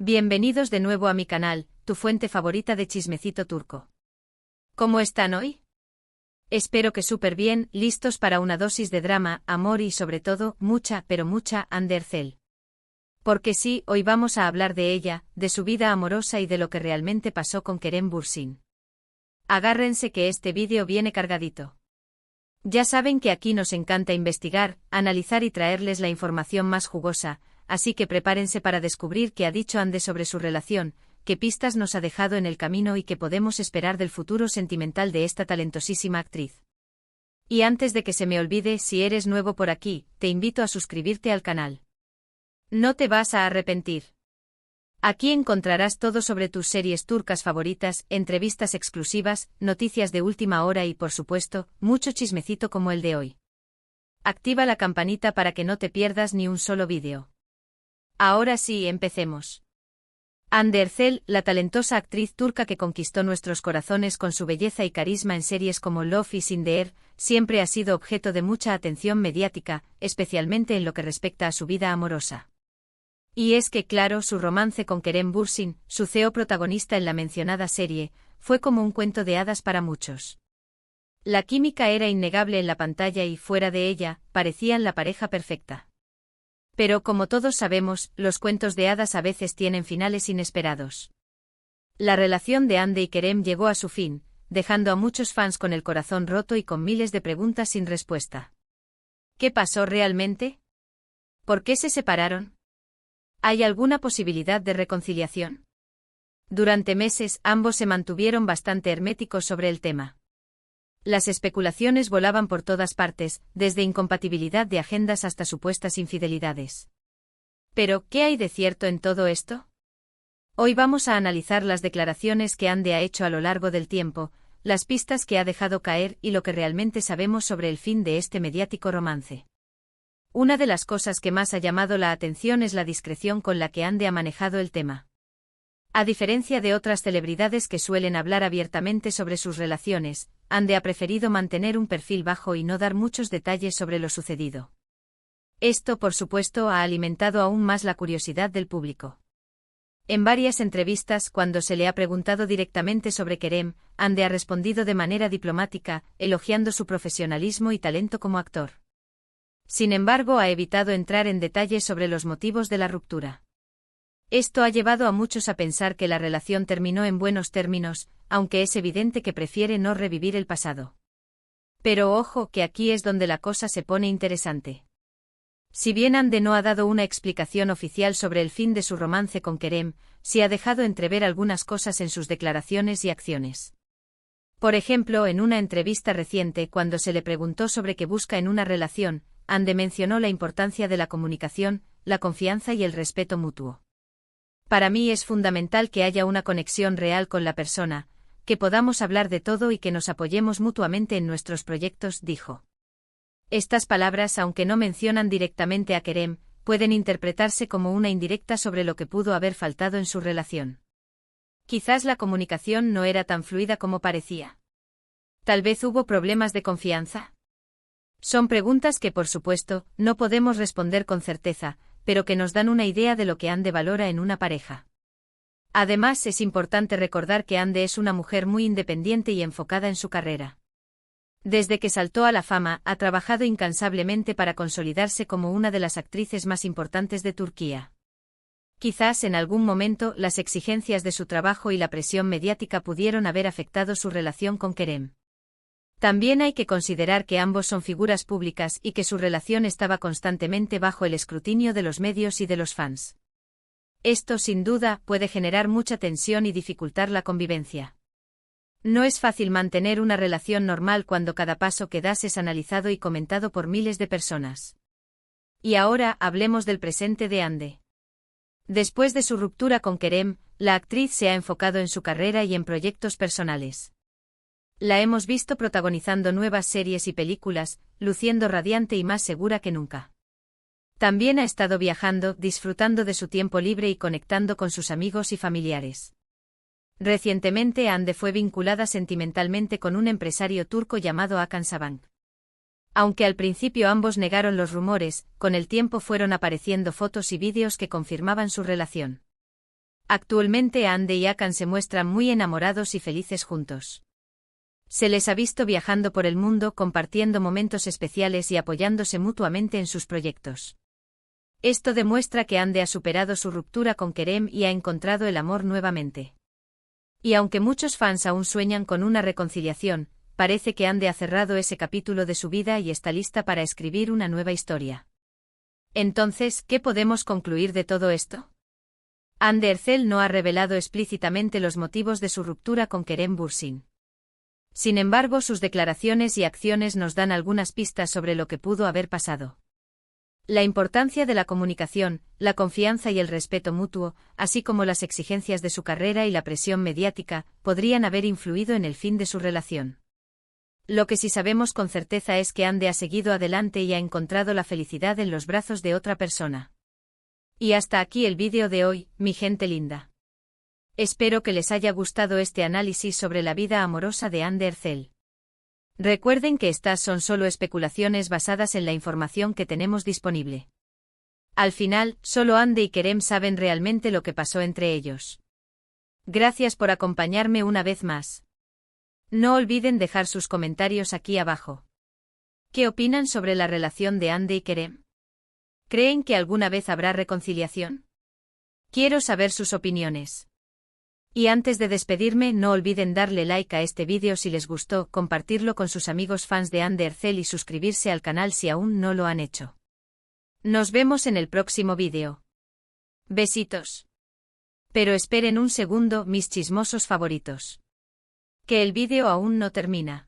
Bienvenidos de nuevo a mi canal, tu fuente favorita de chismecito turco. ¿Cómo están hoy? Espero que súper bien, listos para una dosis de drama, amor y sobre todo, mucha, pero mucha, Hande Erçel. Porque sí, hoy vamos a hablar de ella, de su vida amorosa y de lo que realmente pasó con Kerem Bürsin. Agárrense que este vídeo viene cargadito. Ya saben que aquí nos encanta investigar, analizar y traerles la información más jugosa, así que prepárense para descubrir qué ha dicho Hande sobre su relación, qué pistas nos ha dejado en el camino y qué podemos esperar del futuro sentimental de esta talentosísima actriz. Y antes de que se me olvide, si eres nuevo por aquí, te invito a suscribirte al canal. No te vas a arrepentir. Aquí encontrarás todo sobre tus series turcas favoritas, entrevistas exclusivas, noticias de última hora y, por supuesto, mucho chismecito como el de hoy. Activa la campanita para que no te pierdas ni un solo vídeo. Ahora sí, empecemos. Hande Erçel, la talentosa actriz turca que conquistó nuestros corazones con su belleza y carisma en series como Love is in the Air, siempre ha sido objeto de mucha atención mediática, especialmente en lo que respecta a su vida amorosa. Y es que claro, su romance con Kerem Bürsin, su CEO protagonista en la mencionada serie, fue como un cuento de hadas para muchos. La química era innegable en la pantalla y fuera de ella, parecían la pareja perfecta. Pero como todos sabemos, los cuentos de hadas a veces tienen finales inesperados. La relación de Hande y Kerem llegó a su fin, dejando a muchos fans con el corazón roto y con miles de preguntas sin respuesta. ¿Qué pasó realmente? ¿Por qué se separaron? ¿Hay alguna posibilidad de reconciliación? Durante meses, ambos se mantuvieron bastante herméticos sobre el tema. Las especulaciones volaban por todas partes, desde incompatibilidad de agendas hasta supuestas infidelidades. Pero, ¿qué hay de cierto en todo esto? Hoy vamos a analizar las declaraciones que Hande ha hecho a lo largo del tiempo, las pistas que ha dejado caer y lo que realmente sabemos sobre el fin de este mediático romance. Una de las cosas que más ha llamado la atención es la discreción con la que Hande ha manejado el tema. A diferencia de otras celebridades que suelen hablar abiertamente sobre sus relaciones, Hande ha preferido mantener un perfil bajo y no dar muchos detalles sobre lo sucedido. Esto, por supuesto, ha alimentado aún más la curiosidad del público. En varias entrevistas, cuando se le ha preguntado directamente sobre Kerem, Hande ha respondido de manera diplomática, elogiando su profesionalismo y talento como actor. Sin embargo, ha evitado entrar en detalles sobre los motivos de la ruptura. Esto ha llevado a muchos a pensar que la relación terminó en buenos términos, aunque es evidente que prefiere no revivir el pasado. Pero ojo, que aquí es donde la cosa se pone interesante. Si bien Hande no ha dado una explicación oficial sobre el fin de su romance con Kerem, sí ha dejado entrever algunas cosas en sus declaraciones y acciones. Por ejemplo, en una entrevista reciente, cuando se le preguntó sobre qué busca en una relación, Hande mencionó la importancia de la comunicación, la confianza y el respeto mutuo. Para mí es fundamental que haya una conexión real con la persona, que podamos hablar de todo y que nos apoyemos mutuamente en nuestros proyectos, dijo. Estas palabras, aunque no mencionan directamente a Kerem, pueden interpretarse como una indirecta sobre lo que pudo haber faltado en su relación. Quizás la comunicación no era tan fluida como parecía. Tal vez hubo problemas de confianza. Son preguntas que, por supuesto, no podemos responder con certeza, pero que nos dan una idea de lo que Hande valora en una pareja. Además, es importante recordar que Hande es una mujer muy independiente y enfocada en su carrera. Desde que saltó a la fama, ha trabajado incansablemente para consolidarse como una de las actrices más importantes de Turquía. Quizás en algún momento las exigencias de su trabajo y la presión mediática pudieron haber afectado su relación con Kerem. También hay que considerar que ambos son figuras públicas y que su relación estaba constantemente bajo el escrutinio de los medios y de los fans. Esto, sin duda, puede generar mucha tensión y dificultar la convivencia. No es fácil mantener una relación normal cuando cada paso que das es analizado y comentado por miles de personas. Y ahora, hablemos del presente de Hande. Después de su ruptura con Kerem, la actriz se ha enfocado en su carrera y en proyectos personales. La hemos visto protagonizando nuevas series y películas, luciendo radiante y más segura que nunca. También ha estado viajando, disfrutando de su tiempo libre y conectando con sus amigos y familiares. Recientemente Hande fue vinculada sentimentalmente con un empresario turco llamado Hakan Sabank. Aunque al principio ambos negaron los rumores, con el tiempo fueron apareciendo fotos y vídeos que confirmaban su relación. Actualmente Hande y Hakan se muestran muy enamorados y felices juntos. Se les ha visto viajando por el mundo compartiendo momentos especiales y apoyándose mutuamente en sus proyectos. Esto demuestra que Hande ha superado su ruptura con Kerem y ha encontrado el amor nuevamente. Y aunque muchos fans aún sueñan con una reconciliación, parece que Hande ha cerrado ese capítulo de su vida y está lista para escribir una nueva historia. Entonces, ¿qué podemos concluir de todo esto? Hande Erçel no ha revelado explícitamente los motivos de su ruptura con Kerem Bürsin. Sin embargo, sus declaraciones y acciones nos dan algunas pistas sobre lo que pudo haber pasado. La importancia de la comunicación, la confianza y el respeto mutuo, así como las exigencias de su carrera y la presión mediática, podrían haber influido en el fin de su relación. Lo que sí sabemos con certeza es que Hande ha seguido adelante y ha encontrado la felicidad en los brazos de otra persona. Y hasta aquí el vídeo de hoy, mi gente linda. Espero que les haya gustado este análisis sobre la vida amorosa de Hande Erçel. Recuerden que estas son solo especulaciones basadas en la información que tenemos disponible. Al final, solo Hande y Kerem saben realmente lo que pasó entre ellos. Gracias por acompañarme una vez más. No olviden dejar sus comentarios aquí abajo. ¿Qué opinan sobre la relación de Hande y Kerem? ¿Creen que alguna vez habrá reconciliación? Quiero saber sus opiniones. Y antes de despedirme, no olviden darle like a este vídeo si les gustó, compartirlo con sus amigos fans de Hande Erçel y suscribirse al canal si aún no lo han hecho. Nos vemos en el próximo vídeo. Besitos. Pero esperen un segundo, mis chismosos favoritos. Que el vídeo aún no termina.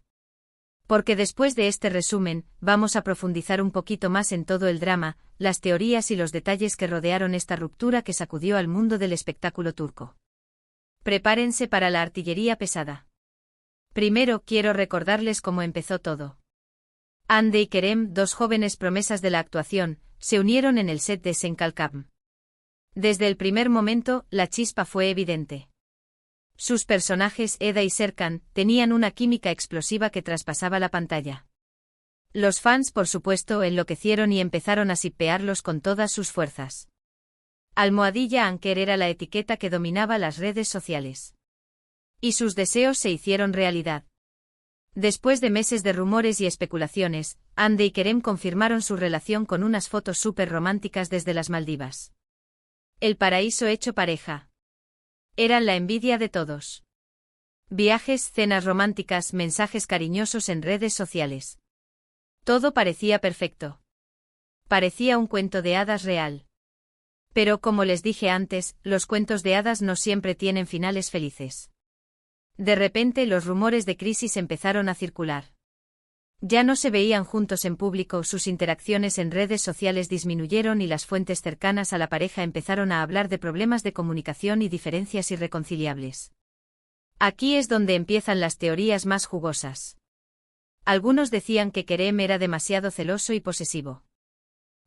Porque después de este resumen, vamos a profundizar un poquito más en todo el drama, las teorías y los detalles que rodearon esta ruptura que sacudió al mundo del espectáculo turco. Prepárense para la artillería pesada. Primero quiero recordarles cómo empezó todo. Hande y Kerem, dos jóvenes promesas de la actuación, se unieron en el set de Sen Kalkam. Desde el primer momento, la chispa fue evidente. Sus personajes, Eda y Serkan, tenían una química explosiva que traspasaba la pantalla. Los fans, por supuesto, enloquecieron y empezaron a shippearlos con todas sus fuerzas. Almohadilla Anker era la etiqueta que dominaba las redes sociales. Y sus deseos se hicieron realidad. Después de meses de rumores y especulaciones, Hande y Kerem confirmaron su relación con unas fotos súper románticas desde las Maldivas. El paraíso hecho pareja. Eran la envidia de todos. Viajes, cenas románticas, mensajes cariñosos en redes sociales. Todo parecía perfecto. Parecía un cuento de hadas real. Pero como les dije antes, los cuentos de hadas no siempre tienen finales felices. De repente los rumores de crisis empezaron a circular. Ya no se veían juntos en público, sus interacciones en redes sociales disminuyeron y las fuentes cercanas a la pareja empezaron a hablar de problemas de comunicación y diferencias irreconciliables. Aquí es donde empiezan las teorías más jugosas. Algunos decían que Kerem era demasiado celoso y posesivo.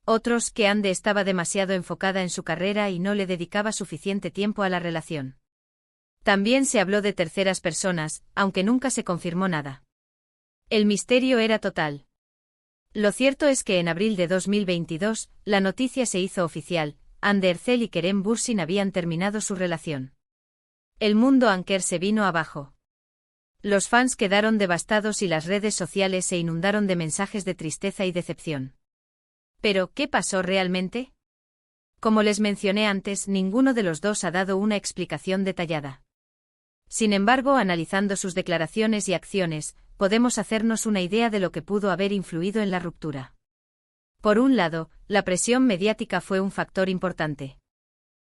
Otros que Hande estaba demasiado enfocada en su carrera y no le dedicaba suficiente tiempo a la relación. También se habló de terceras personas, aunque nunca se confirmó nada. El misterio era total. Lo cierto es que en abril de 2022, la noticia se hizo oficial, Hande Erçel y Kerem Bürsin habían terminado su relación. El mundo Anker se vino abajo. Los fans quedaron devastados y las redes sociales se inundaron de mensajes de tristeza y decepción. ¿Pero qué pasó realmente? Como les mencioné antes, ninguno de los dos ha dado una explicación detallada. Sin embargo, analizando sus declaraciones y acciones, podemos hacernos una idea de lo que pudo haber influido en la ruptura. Por un lado, la presión mediática fue un factor importante.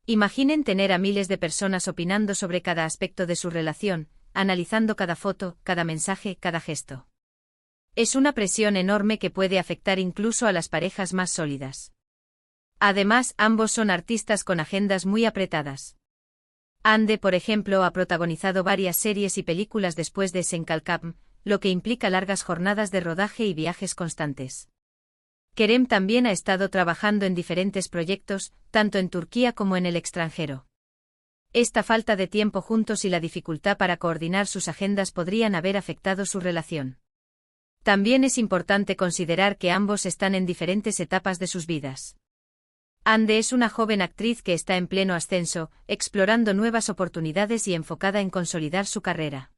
Imaginen tener a miles de personas opinando sobre cada aspecto de su relación, analizando cada foto, cada mensaje, cada gesto. Es una presión enorme que puede afectar incluso a las parejas más sólidas. Además, ambos son artistas con agendas muy apretadas. Hande, por ejemplo, ha protagonizado varias series y películas después de Sen Kalkam, lo que implica largas jornadas de rodaje y viajes constantes. Kerem también ha estado trabajando en diferentes proyectos, tanto en Turquía como en el extranjero. Esta falta de tiempo juntos y la dificultad para coordinar sus agendas podrían haber afectado su relación. También es importante considerar que ambos están en diferentes etapas de sus vidas. Ande es una joven actriz que está en pleno ascenso, explorando nuevas oportunidades y enfocada en consolidar su carrera.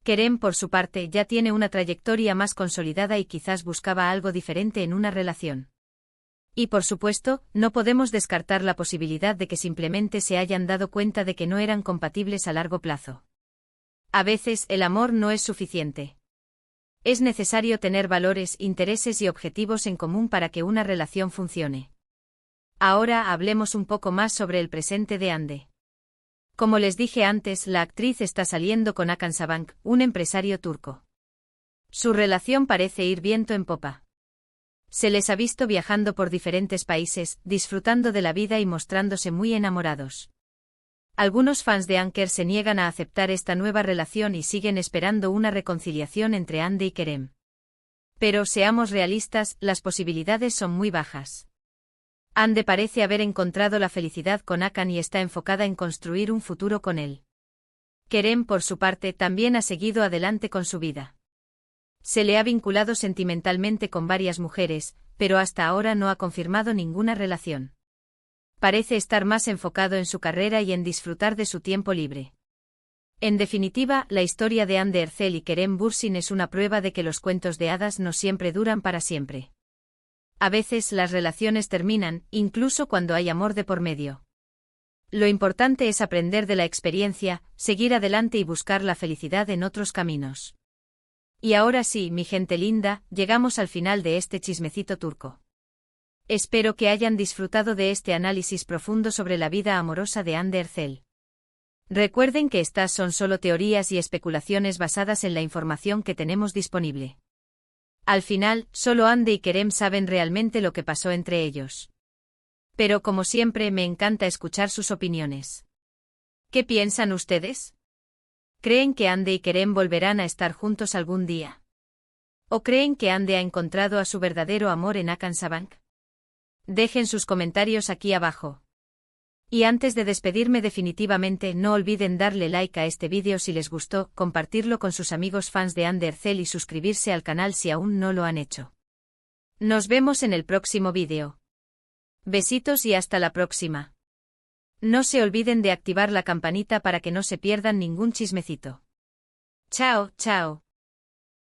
Kerem, por su parte, ya tiene una trayectoria más consolidada y quizás buscaba algo diferente en una relación. Y por supuesto, no podemos descartar la posibilidad de que simplemente se hayan dado cuenta de que no eran compatibles a largo plazo. A veces, el amor no es suficiente. Es necesario tener valores, intereses y objetivos en común para que una relación funcione. Ahora hablemos un poco más sobre el presente de Hande. Como les dije antes, la actriz está saliendo con Hakan Sabank, un empresario turco. Su relación parece ir viento en popa. Se les ha visto viajando por diferentes países, disfrutando de la vida y mostrándose muy enamorados. Algunos fans de Anker se niegan a aceptar esta nueva relación y siguen esperando una reconciliación entre Hande y Kerem. Pero seamos realistas, las posibilidades son muy bajas. Hande parece haber encontrado la felicidad con Hakan y está enfocada en construir un futuro con él. Kerem, por su parte, también ha seguido adelante con su vida. Se le ha vinculado sentimentalmente con varias mujeres, pero hasta ahora no ha confirmado ninguna relación. Parece estar más enfocado en su carrera y en disfrutar de su tiempo libre. En definitiva, la historia de Hande Erçel y Kerem Bürsin es una prueba de que los cuentos de hadas no siempre duran para siempre. A veces las relaciones terminan, incluso cuando hay amor de por medio. Lo importante es aprender de la experiencia, seguir adelante y buscar la felicidad en otros caminos. Y ahora sí, mi gente linda, llegamos al final de este chismecito turco. Espero que hayan disfrutado de este análisis profundo sobre la vida amorosa de Hande Erçel. Recuerden que estas son solo teorías y especulaciones basadas en la información que tenemos disponible. Al final, solo Hande y Kerem saben realmente lo que pasó entre ellos. Pero como siempre me encanta escuchar sus opiniones. ¿Qué piensan ustedes? ¿Creen que Hande y Kerem volverán a estar juntos algún día? ¿O creen que Hande ha encontrado a su verdadero amor en Hakan Sabank? Dejen sus comentarios aquí abajo. Y antes de despedirme definitivamente, no olviden darle like a este vídeo si les gustó, compartirlo con sus amigos fans de Hande Erçel y suscribirse al canal si aún no lo han hecho. Nos vemos en el próximo vídeo. Besitos y hasta la próxima. No se olviden de activar la campanita para que no se pierdan ningún chismecito. Chao, chao.